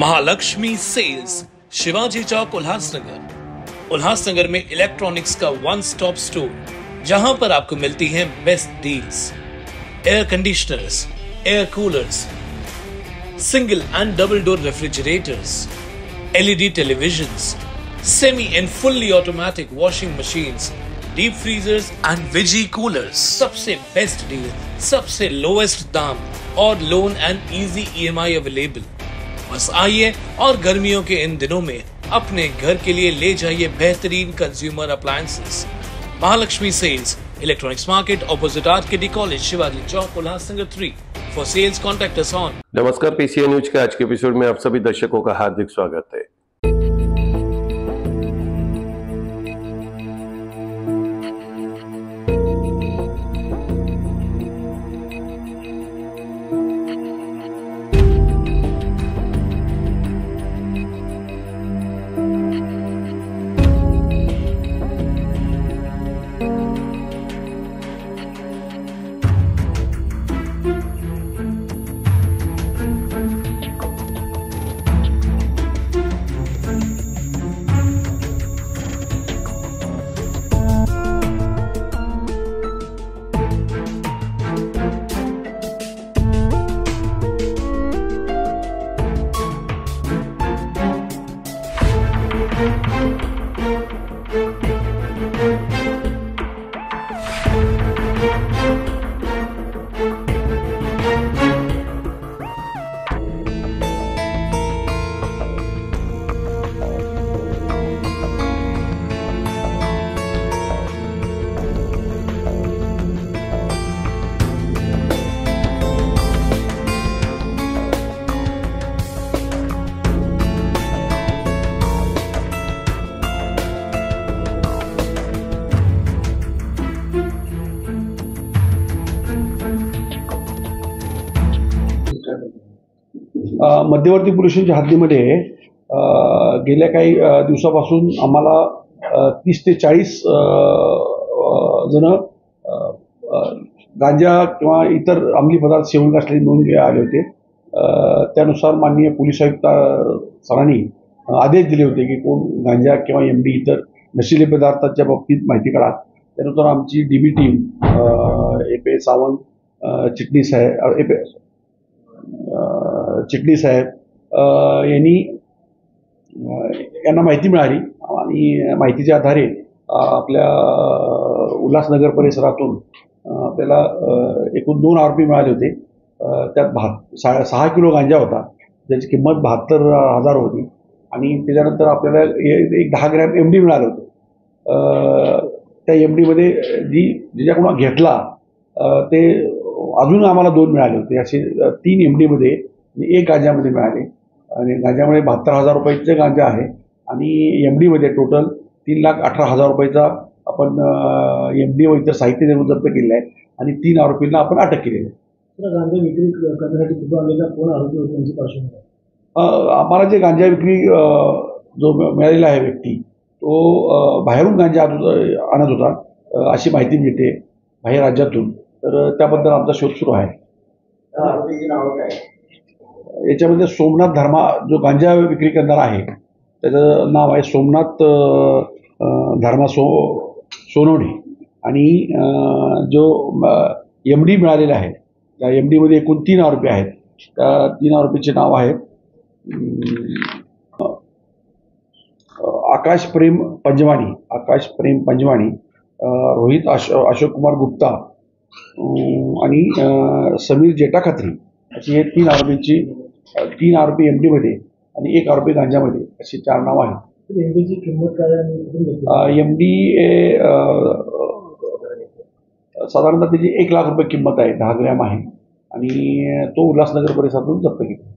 Mahalakshmi cells, Shivaji Chowk, Ulhasnagar. Ulhasnagar में electronics का one stop store, जहां पर आपको मिलती हैं best deals. Air conditioners, air coolers, single and double door refrigerators, LED televisions, semi and fully automatic washing machines, deep freezers and veggie coolers. सबसे best deal, सबसे lowest दाम और loan and easy EMI available. बस आइए और गर्मियों के in दिनों में अपने घर के लिए ले जाइए बेहतरीन consumer appliances. Mahalakshmi sales, electronics market, opposite RKD college, Shivaji Chowk, Ulhasnagar 3। For sales contact us on. नमस्कार, पीसीए न्यूज के आज के एपिसोड में आप सभी दर्शकों का हार्दिक स्वागत है। मध्यवर्ती पोलीस स्टेशनच्या हद्दीमध्ये गेल्या काही दिवसापासून आम्हाला 30 ते 40 जण गांजा किंवा इतर अंमली पदार्थ सेवन असलेले नोंद आले होते। त्यानुसार माननीय पोलीस आयुक्त सरांनी आदेश दिले होते की कोण गांजा किंवा एमडी इतर नशिले पदार्थांच्या बाबतीत माहिती काढा। त्यानंतर आमची डीबी टीम एपे सावंत, चिटणीस साहेब यांना माहिती मिळाली आणि माहितीच्या आधारे आपल्या उल्हासनगर परिसरातून आपल्याला एकूण 2 आरोपी मिळाले होते। त्यात 6 किलो गांजा होता, ज्याची किंमत 72,000 होती आणि त्याच्यानंतर आपल्याला एक 10 ग्रॅम एमडी मिळालं होतं। त्या एमडीमध्ये ज्याच्याकडून घेतला ते अजून आम्हाला 2 मिळाले होते। असे 3 एमडीमध्ये 1 गांजामध्ये मिळाले आणि गांजामध्ये 72,000 रुपयाचे गांजा आहे आणि एमडीमध्ये टोटल 3,18,000 रुपयाचा आपण एमडी व इतर साहित्य जप्त केलेलं आहे आणि 3 आरोपींना आपण अटक केलेली आहे। गांजा विक्री करण्यासाठी कुठून आलेला कोण आरोपी होते, त्यांची पार्श्वभूमी? आम्हाला जे गांजा विक्री जो मिळालेला आहे व्यक्ती, तो बाहेरून गांजा आणत होता अशी माहिती मिळते, बाहेर राज्यातून। तर त्याबद्दल आमचा शोध सुरू आहे। याच्यामध्ये सोमनाथ धर्मा, जो गांजा विक्री करणार आहे त्याचं नाव आहे सोमनाथ धर्मा सोनवणे आणि जो एमडी मिळालेला आहे त्या एमडीमध्ये एकूण 3 आरोपी आहेत। त्या 3 आरोपीचे नाव आहेत आकाश प्रेम पंजवाणी, रोहित अशोक कुमार गुप्ता आणि समीर जेठा खत्री, अशी हे 3 आरोपी एमडीमध्ये आणि 1 आरोपी गांजामध्ये, अशी 4 नावं आहेत। एमडीची किंमत काय? एमडी साधारणतः त्याची 1 लाख रुपये किंमत आहे, 10 ग्रॅम आहे आणि तो उल्हासनगर परिसरातून जप्त केला।